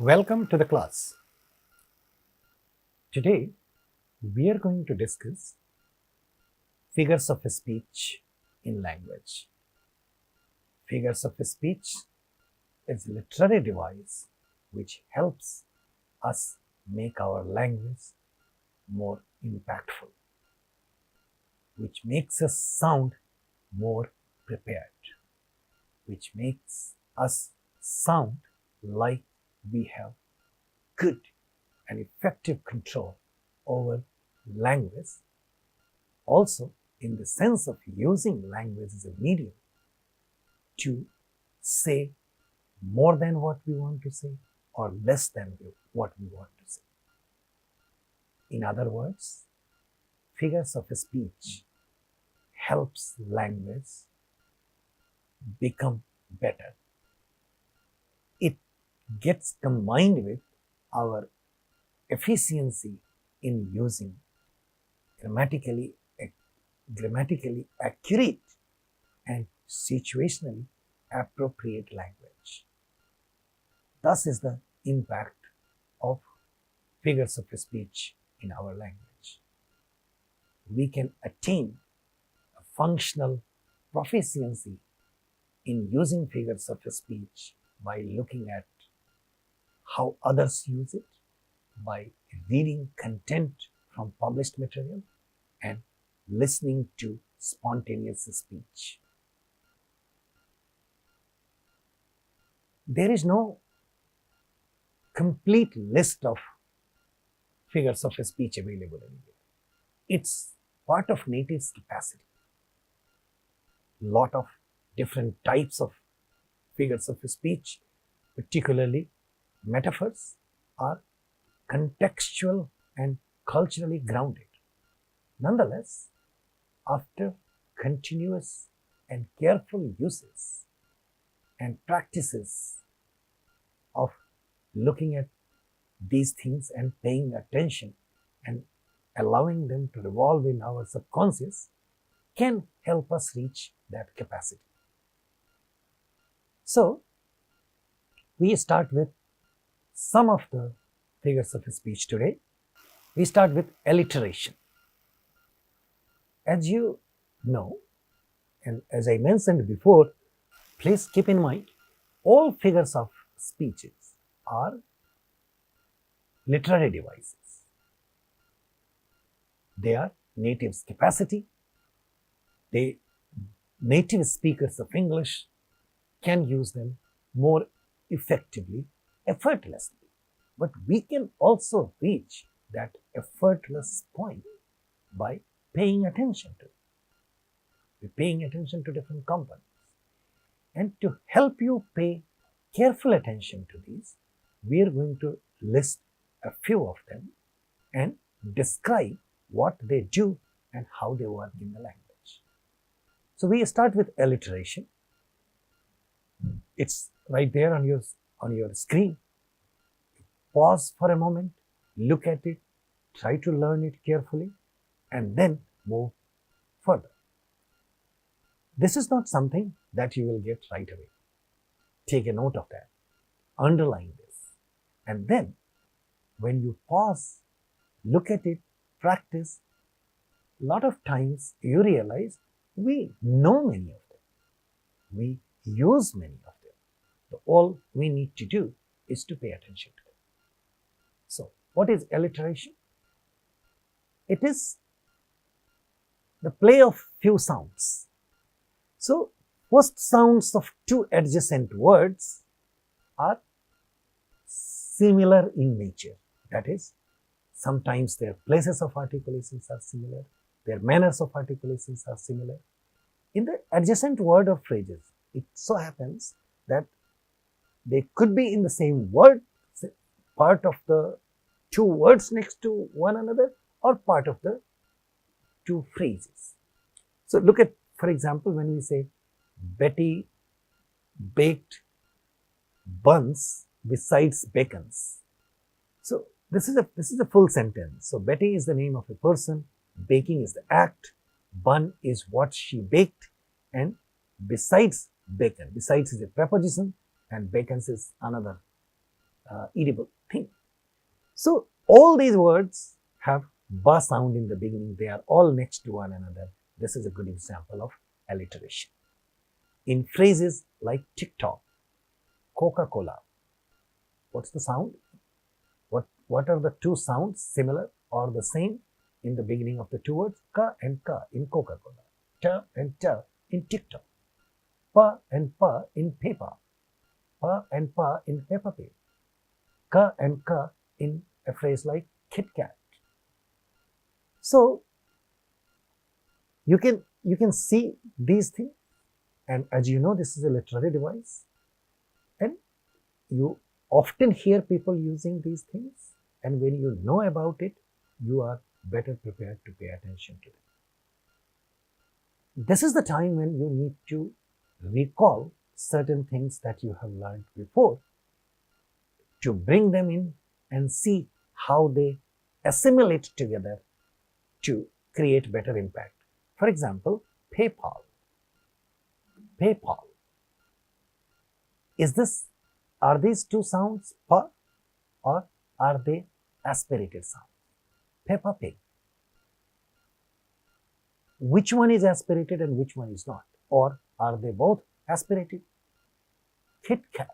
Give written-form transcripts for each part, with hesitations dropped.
Welcome to the class. Today we are going to discuss figures of speech in language. Figures of speech is a literary device which helps us make our language more impactful, which makes us sound more prepared, which makes us sound like we have good and effective control over language, also in the sense of using language as a medium to say more than what we want to say or less than what we want to say. In other words, figures of speech helps language become better. It gets combined with our efficiency in using grammatically accurate and situationally appropriate language. Thus is the impact of figures of speech in our language. We can attain a functional proficiency in using figures of speech by looking at how others use it, by reading content from published material and listening to spontaneous speech. There is no complete list of figures of speech available anywhere. It's part of native's capacity. Lot of different types of figures of speech, particularly metaphors, are contextual and culturally grounded. Nonetheless, after continuous and careful uses and practices of looking at these things and paying attention and allowing them to revolve in our subconscious, can help us reach that capacity. So, we start with some of the figures of speech today. We start with alliteration. As you know, and as I mentioned before, please keep in mind, all figures of speeches are literary devices. They are native's capacity. Native speakers of English can use them more effectively, effortlessly. But we can also reach that effortless point by paying attention to it. We're paying attention to different components. And to help you pay careful attention to these, we are going to list a few of them and describe what they do and how they work in the language. So we start with alliteration. It's right there on your screen. Pause for a moment, look at it, try to learn it carefully, and then move further. This is not something that you will get right away. Take a note of that. Underline this. And then, when you pause, look at it, practice, a lot of times you realize we know many of them. We use many of them. So all we need to do is to pay attention to them. So, what is alliteration? It is the play of few sounds. So, first sounds of two adjacent words are similar in nature. That is, sometimes their places of articulations are similar, their manners of articulations are similar. In the adjacent word or phrases, it so happens that they could be in the same word, part of the two words next to one another, or part of the two phrases. So look at, for example, when we say Betty baked buns besides bacons. So this is a full sentence. So Betty is the name of a person, baking is the act, bun is what she baked, and besides bacon, besides is a preposition, and bacons is another edible thing. So all these words have ba sound in the beginning. They are all next to one another. This is a good example of alliteration. In phrases like TikTok, Coca-Cola, what's the sound? What are the two sounds similar or the same in the beginning of the two words? Ka and ka in Coca-Cola, ta and ta in TikTok, pa and pa in paper, pa and pa in Peppa Pig, ka and ka in a phrase like Kit Kat. So you can see these things, and as you know, this is a literary device, and you often hear people using these things, and when you know about it, you are better prepared to pay attention to them. This is the time when you need to recall certain things that you have learned before, to bring them in and see how they assimilate together to create better impact. For example, PayPal. PayPal. Are these two sounds pa, or are they aspirated sounds? Peppa Pig. Which one is aspirated and which one is not? Or are they both aspirated? Kit Kat.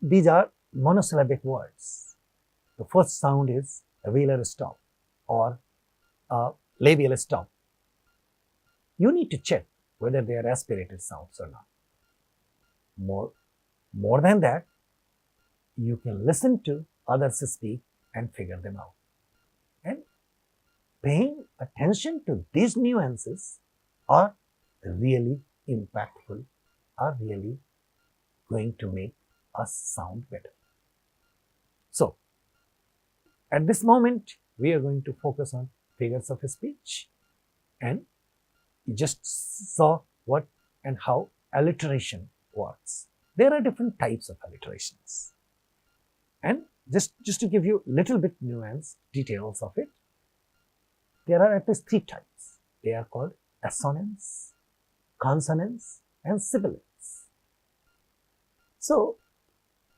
These are monosyllabic words. The first sound is a velar stop or a labial stop. You need to check whether they are aspirated sounds or not. More than that, you can listen to others speak and figure them out. And paying attention to these nuances are really impactful, are really going to make us sound better. So, at this moment, we are going to focus on figures of speech, and you just saw what and how alliteration works. There are different types of alliterations, and just to give you a little bit nuanced details of it, there are at least three types. They are called assonance, consonance, and sibilants. So,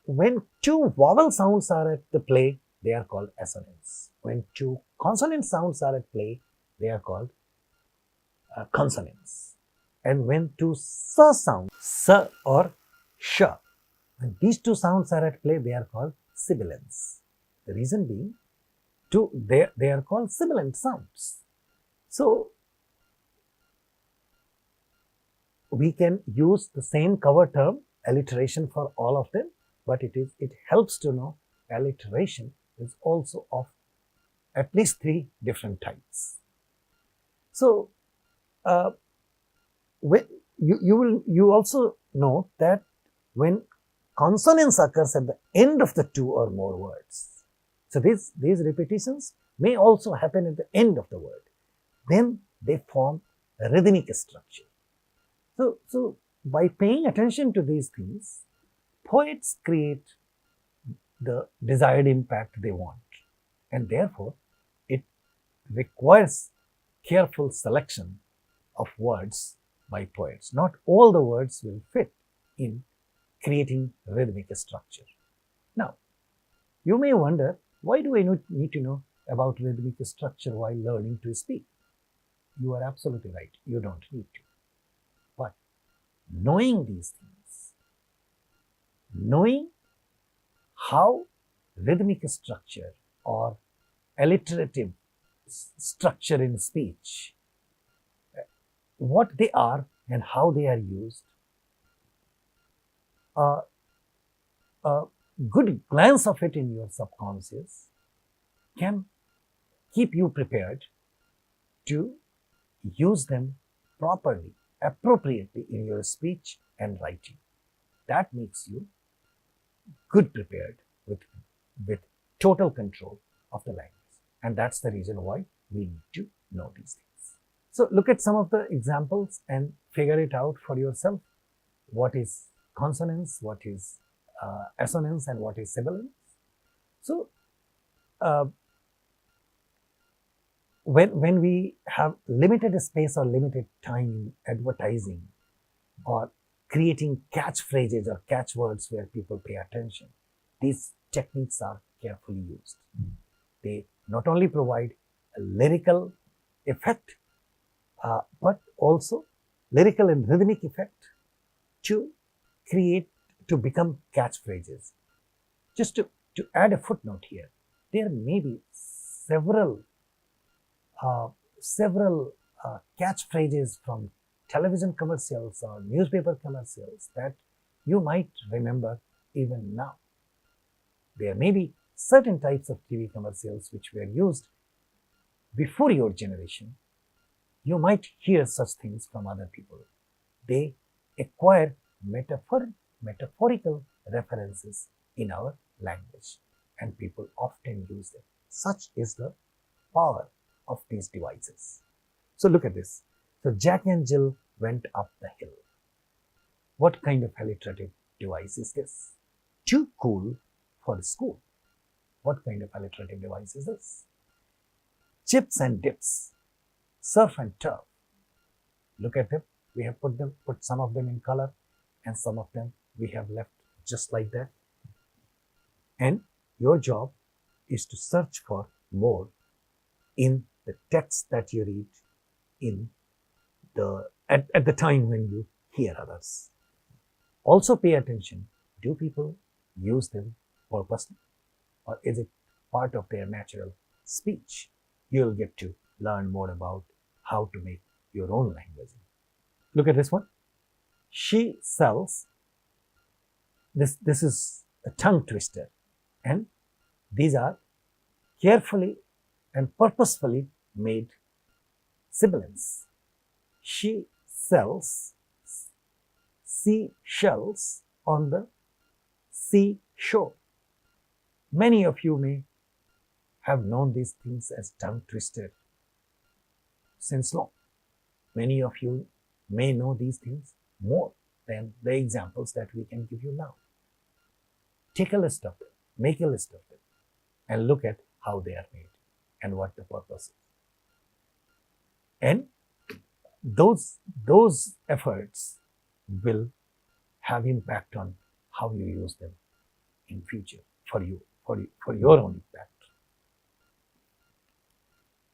when two vowel sounds are at the play, they are called assonance. When two consonant sounds are at play, they are called consonants. And when two sa sounds, sa or sha, when these two sounds are at play, they are called sibilants. The reason being, they are called sibilant sounds. So, we can use the same cover term, alliteration, for all of them, but it helps to know alliteration is also of at least three different types. So, you also know that when consonance occurs at the end of the two or more words, so these repetitions may also happen at the end of the word, then they form a rhythmic structure. So by paying attention to these things, poets create the desired impact they want, and therefore it requires careful selection of words by poets. Not all the words will fit in creating rhythmic structure. Now, you may wonder, why do I need to know about rhythmic structure while learning to speak? You are absolutely right, you don't need to. But knowing these things, knowing how rhythmic structure or alliterative structure in speech, what they are and how they are used, a good glance of it in your subconscious can keep you prepared to use them properly, appropriately in your speech and writing. That makes you good prepared with total control of the language. And that's the reason why we need to know these things. So look at some of the examples and figure it out for yourself. What is consonance, what is assonance, and what is sibilance. So when we have limited space or limited time in advertising or creating catchphrases or catchwords where people pay attention. These techniques are carefully used. They not only provide a lyrical effect, but also lyrical and rhythmic effect to become catchphrases. Just to add a footnote here, there may be several catchphrases from television commercials or newspaper commercials that you might remember even now. There may be certain types of TV commercials which were used before your generation. You might hear such things from other people. They acquire metaphorical references in our language, and people often use them. Such is the power of these devices. So look at this. So Jack and Jill went up the hill. What kind of alliterative device is this? Too cool for school. What kind of alliterative device is this? Chips and dips. Surf and turf. Look at them. We have put some of them in color, and some of them we have left just like that. And your job is to search for more in the text that you read at the time when you hear others. Also pay attention. Do people use them purposely, or is it part of their natural speech? You'll get to learn more about how to make your own language. Look at this one. She sells. This is a tongue twister, and these are carefully and purposefully made sibilants. She sells seashells on the seashore. Many of you may have known these things as tongue twister since long. Many of you may know these things more than the examples that we can give you now. Take a list of them, make a list of them, and look at how they are made and what the purpose is. And those efforts will have impact on how you use them in future for your own impact.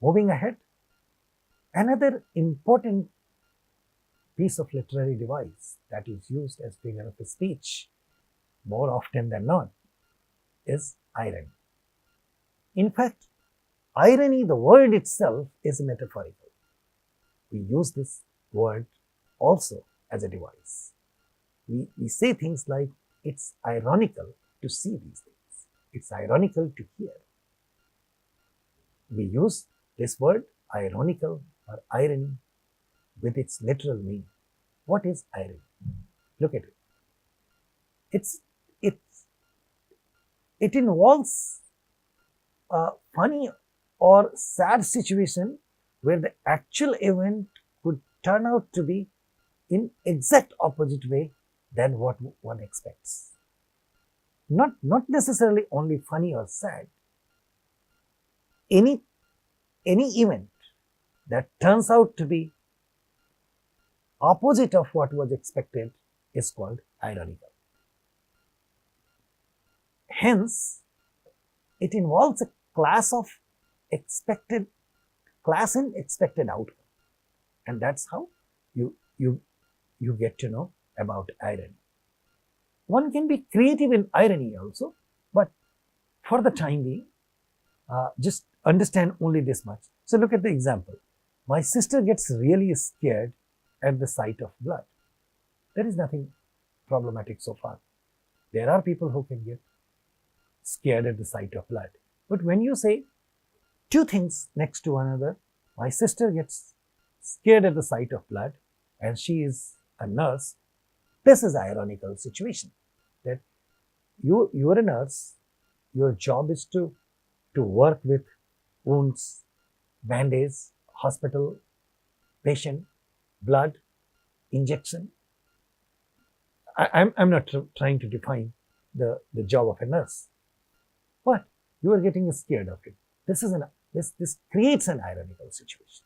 Moving ahead, another important piece of literary device that is used as figure of speech more often than not is irony. In fact, irony, the word itself, is metaphorical. We use this word also as a device. We say things like, it's ironical to see these things. It's ironical to hear. We use this word, ironical or irony, with its literal meaning. What is irony? Look at it. It involves a funny or sad situation where the actual event could turn out to be in exact opposite way than what one expects. Not necessarily only funny or sad. Any event that turns out to be opposite of what was expected is called ironical. Hence, it involves a class in expected outcome, and that's how you get to know about irony. One can be creative in irony also, but for the time being, just understand only this much. So look at the example. My sister gets really scared at the sight of blood. There is nothing problematic so far. There are people who can get scared at the sight of blood. But when you say two things next to one another, my sister gets scared at the sight of blood and she is a nurse, this is an ironical situation. That you are a nurse, your job is to work with wounds, bandage, hospital, patient, blood, injection. I'm not trying to define the job of a nurse, but you are getting scared of it. This creates an ironical situation.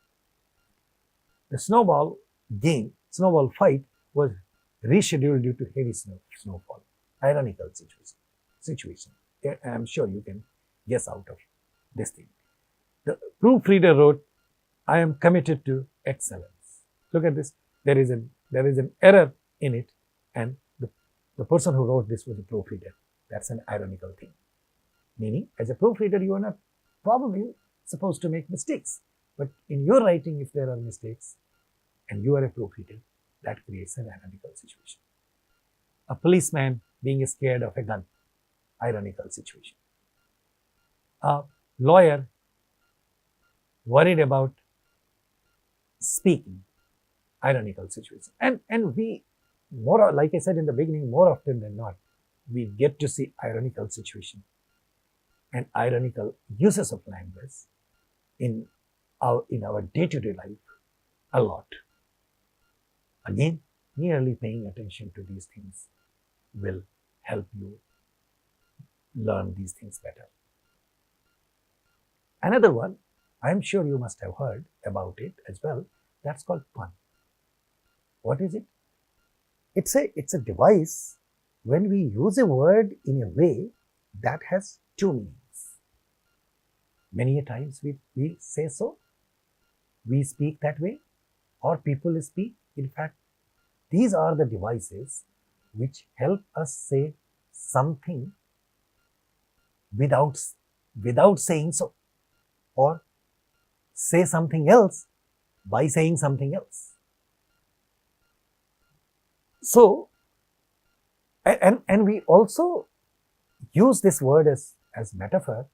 The snowball fight was rescheduled due to heavy snowfall. Ironical situation. I'm sure you can guess out of this thing. The proofreader wrote, I am committed to excellence. Look at this. There is an error in it, and the person who wrote this was a proofreader. That's an ironical thing. Meaning, as a proofreader, you are not probably supposed to make mistakes. But in your writing, if there are mistakes, and you are a proofreader, that creates an ironical situation. A policeman being scared of a gun, ironical situation. A lawyer worried about speaking, ironical situation. And we, more, like I said in the beginning, more often than not, we get to see ironical situation and ironical uses of language in our day-to-day life a lot. Again, merely paying attention to these things will help you learn these things better. Another one, I'm sure you must have heard about it as well, that's called pun. What is it? It's a device when we use a word in a way that has two meanings. Many a times we say so, we speak that way, or people speak. In fact, these are the devices which help us say something without saying so, or say something else by saying something else. So, and we also use this word as metaphor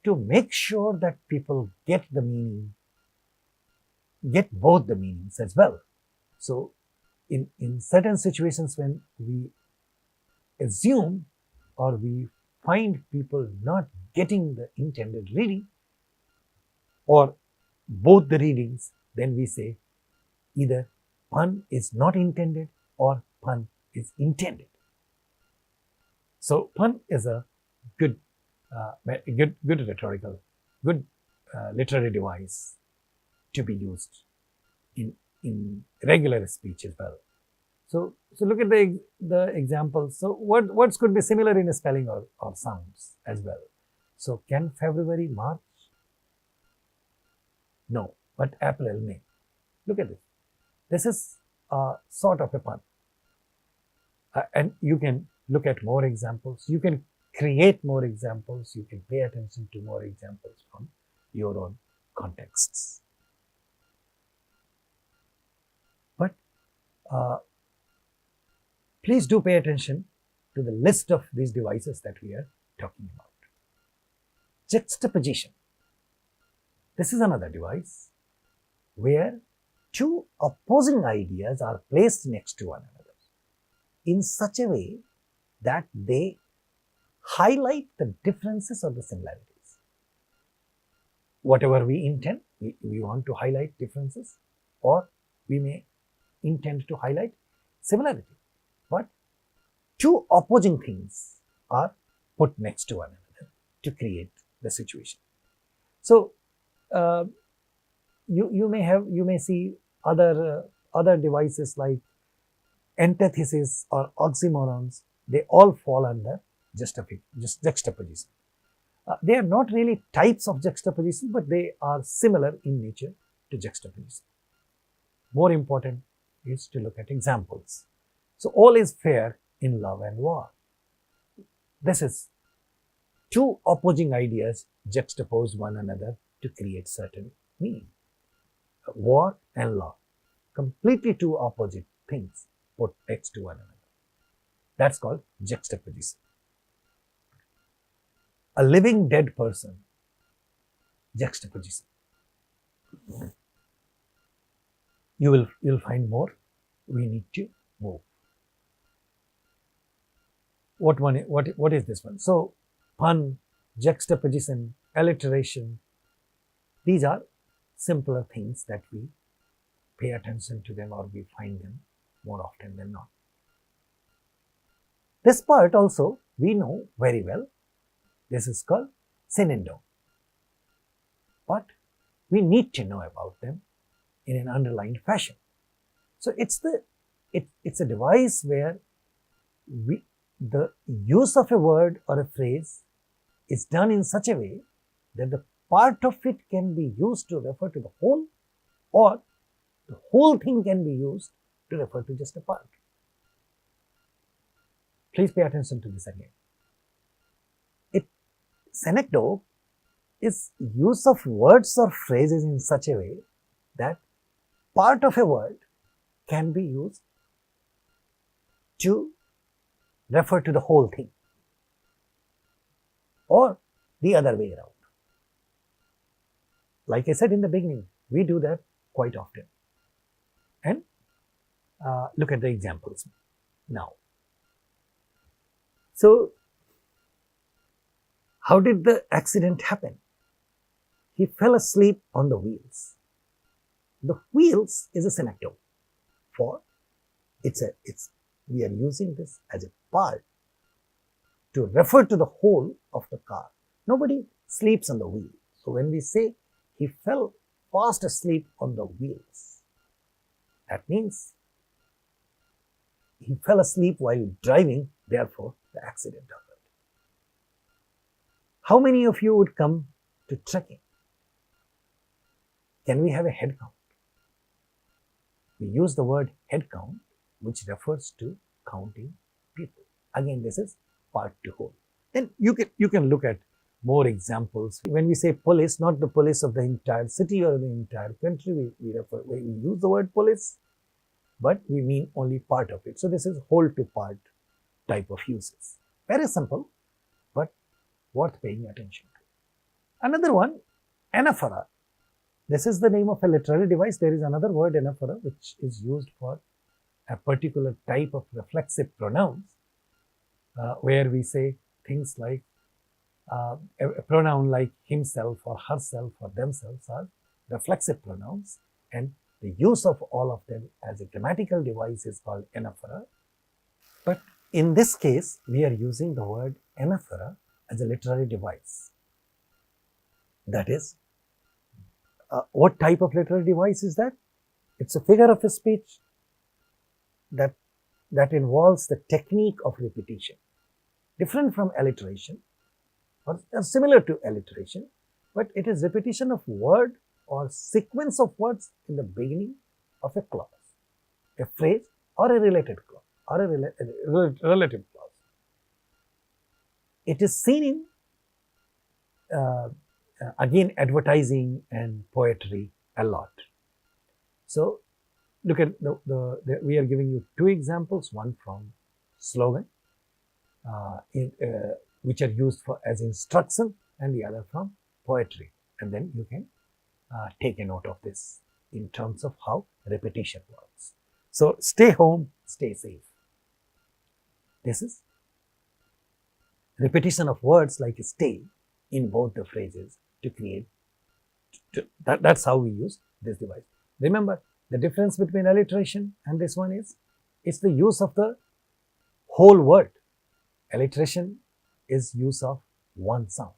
to make sure that people get the meaning, get both the meanings as well. So, in certain situations when we assume or we find people not getting the intended reading or both the readings, then we say either pun is not intended or pun is intended. So pun is a good rhetorical, good literary device to be used in regular speech as well. So look at the examples. So words could be similar in spelling or sounds as well. So can February March? No, but April May. Look at this. This is a sort of a pun. And you can look at more examples. You can create more examples. You can pay attention to more examples from your own contexts. But please do pay attention to the list of these devices that we are talking about. Juxtaposition. This is another device where two opposing ideas are placed next to one another in such a way that they highlight the differences or the similarities. Whatever we intend, we want to highlight differences, or we may intend to highlight similarity. But two opposing things are put next to one another to create the situation. So you may see other devices like antithesis or oxymorons. They all fall under juxtaposition. They are not really types of juxtaposition, but they are similar in nature to juxtaposition. More important is to look at examples. So all is fair in love and war. This is two opposing ideas juxtapose one another to create certain meaning. War and love, completely two opposite things put next to one another. That's called juxtaposition. A living dead person, juxtaposition. You'll find more. We need to move. What is this one? So pun, juxtaposition, alliteration, these are simpler things that we pay attention to them or we find them more often than not. This part also we know very well. This is called Synecdoche. But we need to know about them in an underlined fashion. So it's it's a device where the use of a word or a phrase is done in such a way that the part of it can be used to refer to the whole, or the whole thing can be used to refer to just a part. Please pay attention to this again. Synecdoche is use of words or phrases in such a way that part of a word can be used to refer to the whole thing, or the other way around. Like I said in the beginning, we do that quite often. And look at the examples now. So, how did the accident happen? He fell asleep on the wheels. The wheels is a synecdoche for we are using this as a part to refer to the whole of the car. Nobody sleeps on the wheel. So when we say he fell fast asleep on the wheels, that means he fell asleep while driving, therefore the accident happened. How many of you would come to trekking? Can we have a head count? We use the word head count, which refers to counting people. Again, this is part to whole. Then you can look at more examples. When we say police, not the police of the entire city or the entire country, we use the word police, but we mean only part of it. So this is whole to part type of uses. Very simple, but worth paying attention to. Another one, Anaphora. This is the name of a literary device. There is another word, Anaphora, which is used for a particular type of reflexive pronouns, where we say things like a pronoun like himself or herself or themselves are reflexive pronouns, and the use of all of them as a grammatical device is called Anaphora. But in this case, we are using the word Anaphora as a literary device. That is, what type of literary device is that? It's a figure of speech that involves the technique of repetition, different from alliteration, or similar to alliteration, but it is repetition of word or sequence of words in the beginning of a clause, a phrase, or a related clause, or a relative clause. It is seen in again advertising and poetry a lot. So look at we are giving you two examples, one from slogan, which are used as instruction, and the other from poetry. And then you can take a note of this in terms of how repetition works. So stay home, stay safe. This is repetition of words like stay in both the phrases to create, that's how we use this device. Remember, the difference between alliteration and this one is, it's the use of the whole word. Alliteration is use of one sound.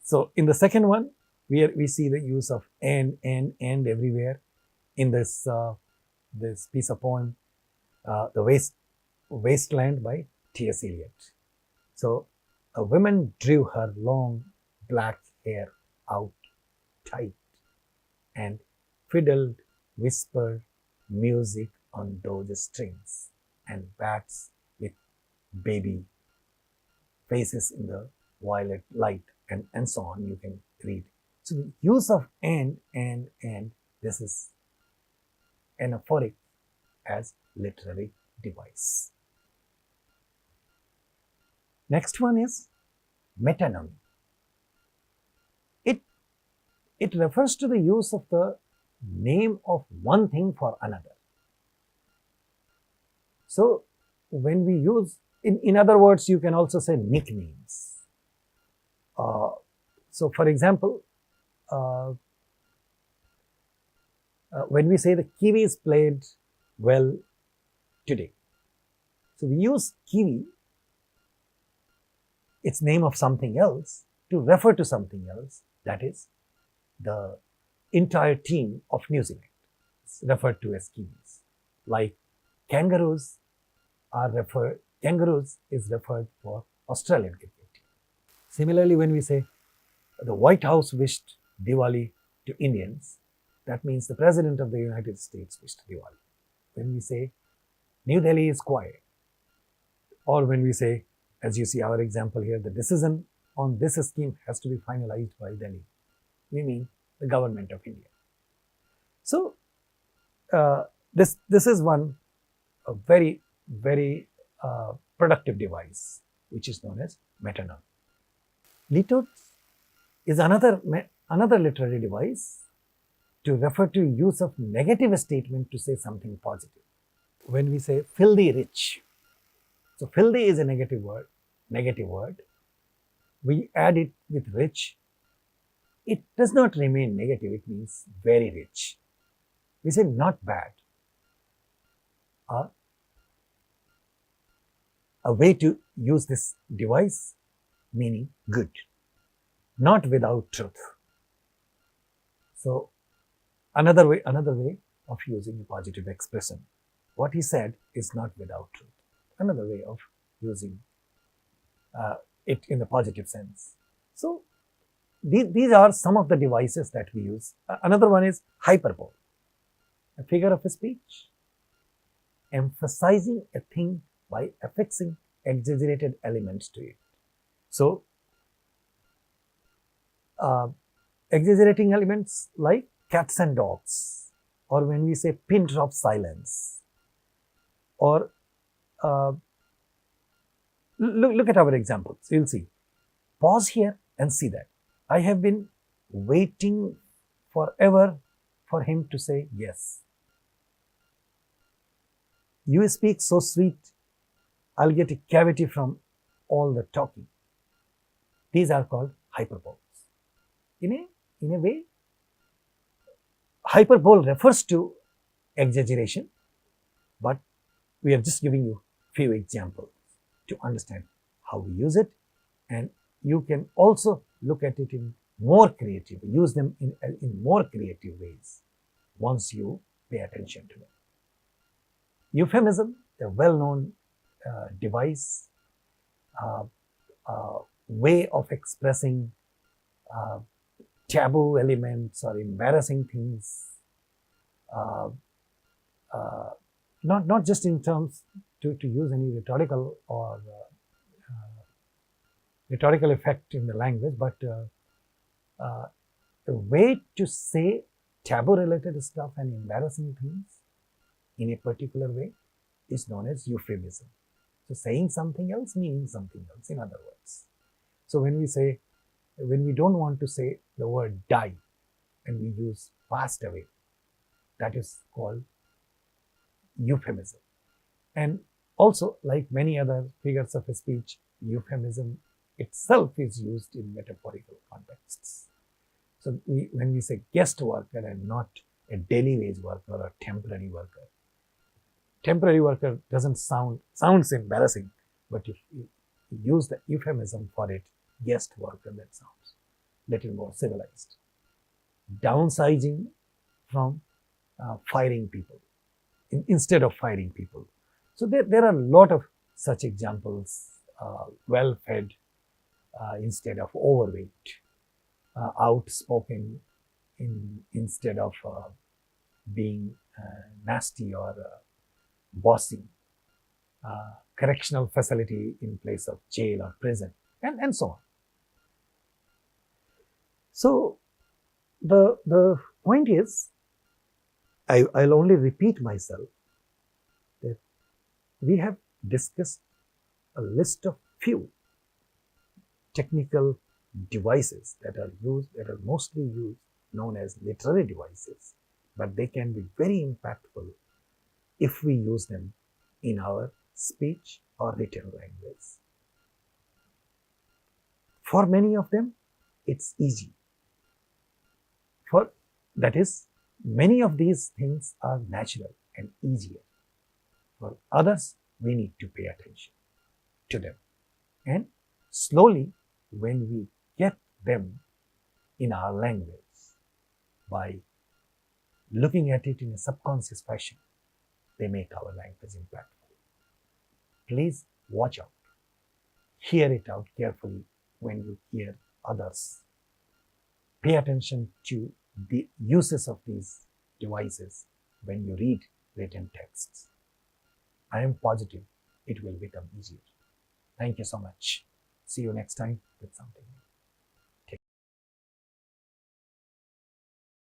So in the second one, we see the use of and everywhere in this this piece of poem, The Wasteland by T.S. Eliot. So a woman drew her long black hair out tight and fiddled, whispered music on those strings, and bats with baby faces in the violet light, and so on. You can read. So the use of and, this is anaphoric as literary device. Next one is metonymy. It refers to the use of the name of one thing for another. So when we use, in other words, you can also say nicknames. So for example, when we say the Kiwis played well today, so we use Kiwi, its name of something else, to refer to something else, that is the entire team of New Zealand. It's referred to as Kiwis. like kangaroos is referred for Australian cricket team. Similarly, when we say the White House wished Diwali to Indians, that means the President of the United States wished Diwali. When we say New Delhi is quiet, or when we say, as you see our example here, the decision on this scheme has to be finalized by Delhi, we mean the government of India. So this is one a very productive device which is known as metonymy. Litotes is another literary device to refer to use of negative statement to say something positive. When we say filthy rich, so filthy is a negative word. We add it with rich. It does not remain negative, it means very rich. We say not bad. A way to use this device meaning good, not without truth. So another way of using a positive expression. What he said is not without truth. Another way of using it in the positive sense. So these are some of the devices that we use. Another one is hyperbole, a figure of speech, emphasizing a thing by affixing exaggerated elements to it. So exaggerating elements like cats and dogs, or when we say pin drop silence, or look at our examples. You'll see. Pause here and see that. I have been waiting forever for him to say yes. You speak so sweet, I'll get a cavity from all the talking. These are called hyperboles. In a way, hyperbole refers to exaggeration, but we are just giving you few examples to understand how we use it, and you can also look at it in more creative, use them in more creative ways once you pay attention to them. Euphemism, a well-known device, way of expressing taboo elements or embarrassing things, not just in terms to use any rhetorical or rhetorical effect in the language, but a way to say taboo related stuff and embarrassing things in a particular way is known as euphemism. So saying something else, meaning something else, in other words. So when we don't want to say the word die and we use passed away, that is called euphemism. And also, like many other figures of speech, euphemism itself is used in metaphorical contexts. So when we say guest worker and not a daily wage worker or temporary worker, temporary worker sounds embarrassing, but if you use the euphemism for it, guest worker, that sounds little more civilized. Downsizing from firing people instead of firing people. So there are a lot of such examples. Well-fed instead of overweight, outspoken instead of being nasty or bossy, correctional facility in place of jail or prison, and so on. So the point is, I'll only repeat myself, that we have discussed a list of few technical devices that are mostly used, known as literary devices, but they can be very impactful if we use them in our speech or written language. For many of them, it's easy. That is, many of these things are natural and easier. For others, we need to pay attention to them. And slowly, when we get them in our language, by looking at it in a subconscious fashion, they make our language impactful. Please watch out. Hear it out carefully when you hear others. Pay attention to the uses of these devices when you read written texts. I am positive it will become easier. Thank you so much. See you next time with something new.